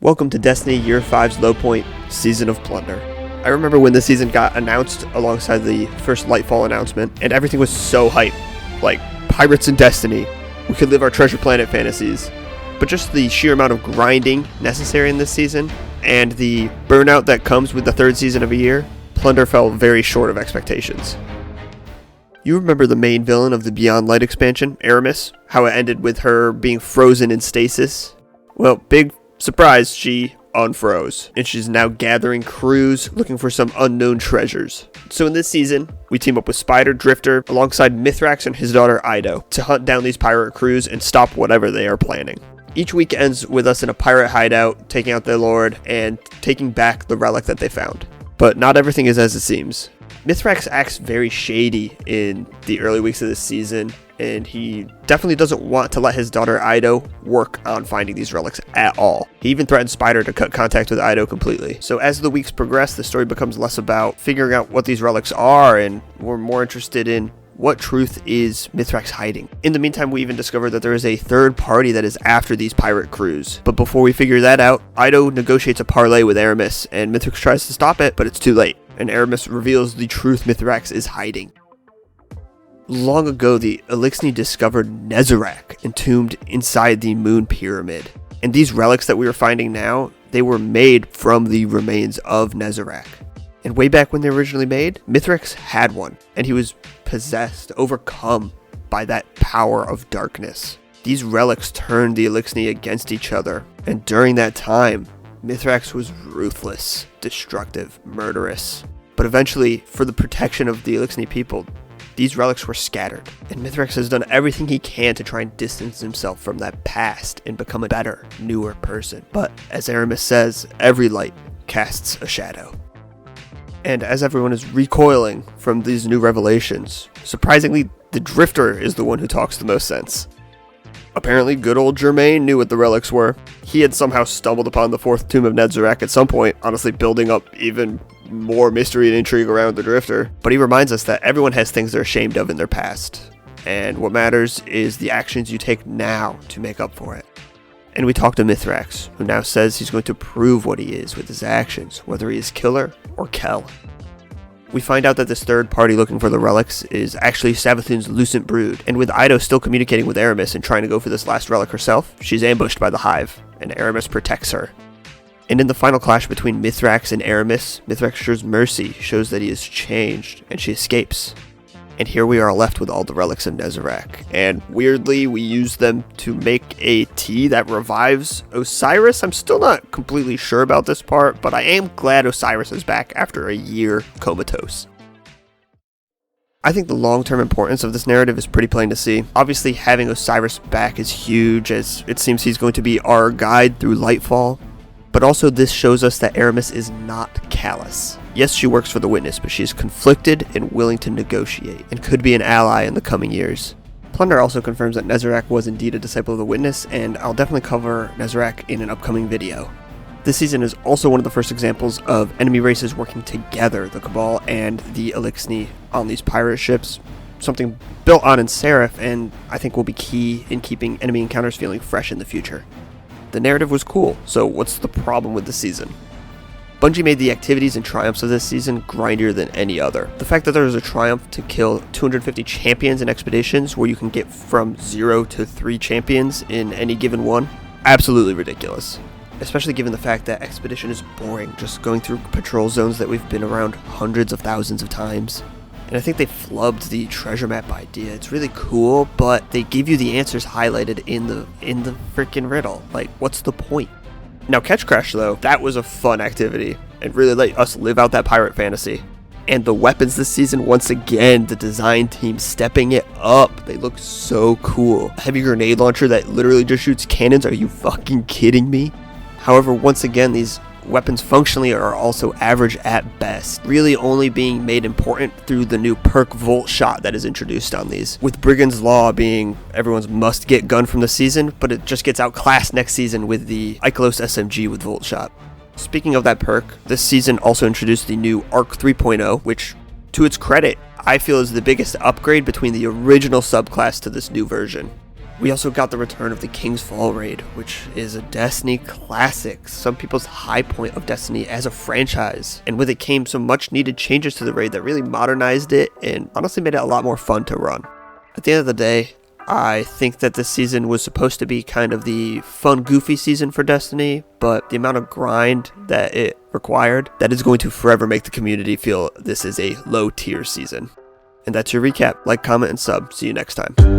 Welcome to Destiny Year 5's low point, Season of Plunder. I remember when the season got announced alongside the first Lightfall announcement, and everything was so hype. Like, pirates in Destiny, we could live our treasure planet fantasies. But just the sheer amount of grinding necessary in this season, and the burnout that comes with the third season of a year, Plunder fell very short of expectations. You remember the main villain of the Beyond Light expansion, Aramis? How it ended with her being frozen in stasis? Well, big surprise, she unfroze, and she's now gathering crews looking for some unknown treasures. So in this season, we team up with Spider Drifter alongside Mithrax and his daughter Ido to hunt down these pirate crews and stop whatever they are planning. Each week ends with us in a pirate hideout, taking out their lord and taking back the relic that they found. But not everything is as it seems. Mithrax acts very shady in the early weeks of this season, and he definitely doesn't want to let his daughter Ido work on finding these relics at all. He even threatened Spider to cut contact with Ido completely. So as the weeks progress, the story becomes less about figuring out what these relics are, and we're more interested in what truth is Mithrax hiding. In the meantime, we even discover that there is a third party that is after these pirate crews. But before we figure that out, Ido negotiates a parlay with Aramis, and Mithrax tries to stop it, but it's too late. And Aramis reveals the truth Mithrax is hiding. Long ago, the Elixni discovered Nezarec entombed inside the Moon Pyramid. And these relics that we are finding now, they were made from the remains of Nezarec. And way back when they were originally made, Mithrax had one, and he was possessed, overcome by that power of darkness. These relics turned the Elixni against each other, and during that time, Mithrax was ruthless, destructive, murderous. But eventually, for the protection of the Elixni people, these relics were scattered, and Mithrax has done everything he can to try and distance himself from that past and become a better, newer person. But as Aramis says, every light casts a shadow. And as everyone is recoiling from these new revelations, surprisingly, the Drifter is the one who talks the most sense. Apparently, good old Germain knew what the relics were. He had somehow stumbled upon the fourth tomb of Nezarec at some point, honestly building up even more mystery and intrigue around the Drifter. But he reminds us that everyone has things they're ashamed of in their past, and what matters is the actions you take now to make up for it. And we talk to Mithrax, who now says he's going to prove what he is with his actions, whether he is killer or Kel. We find out that this third party looking for the relics is actually Savathun's Lucent Brood, and with Ido still communicating with Aramis and trying to go for this last relic herself, she's ambushed by the Hive, and Aramis protects her. And in the final clash between Mithrax and Aramis, Mithrax shows mercy, shows that he has changed, and she escapes. And here we are left with all the relics of Nezarec, and weirdly we use them to make a tea that revives Osiris. I'm still not completely sure about this part, but I am glad Osiris is back after a year comatose. I think the long-term importance of this narrative is pretty plain to see. Obviously, having Osiris back is huge, as it seems he's going to be our guide through Lightfall. But also this shows us that Aramis is not callous. Yes, she works for the Witness, but she is conflicted and willing to negotiate, and could be an ally in the coming years. Plunder also confirms that Nezarec was indeed a disciple of the Witness, and I'll definitely cover Nezarec in an upcoming video. This season is also one of the first examples of enemy races working together, the Cabal and the Elixni, on these pirate ships. Something built on in Seraph, and I think will be key in keeping enemy encounters feeling fresh in the future. The narrative was cool, so what's the problem with the season? Bungie made the activities and triumphs of this season grindier than any other. The fact that there was a triumph to kill 250 champions in expeditions where you can get from 0 to 3 champions in any given one, absolutely ridiculous. Especially given the fact that expedition is boring, just going through patrol zones that we've been around hundreds of thousands of times. And I think they flubbed the treasure map idea. It's really cool, but they give you the answers highlighted in the freaking riddle. Like, what's the point? Now, Ketch Crash, though, that was a fun activity, and really let us live out that pirate fantasy. And the weapons this season, once again, the design team stepping it up. They look so cool. A heavy grenade launcher that literally just shoots cannons. Are you fucking kidding me? However, once again, these weapons functionally are also average at best, really only being made important through the new perk Volt Shot that is introduced on these, with Brigand's Law being everyone's must-get gun from the season, but it just gets outclassed next season with the Ikelos SMG with Volt Shot. Speaking of that perk, this season also introduced the new Arc 3.0, which, to its credit, I feel is the biggest upgrade between the original subclass to this new version. We also got the return of the King's Fall raid, which is a Destiny classic, some people's high point of Destiny as a franchise. And with it came some much needed changes to the raid that really modernized it and honestly made it a lot more fun to run. At the end of the day, I think that this season was supposed to be kind of the fun, goofy season for Destiny, but the amount of grind that it required, that is going to forever make the community feel this is a low tier season. And that's your recap. Like, comment, and sub. See you next time.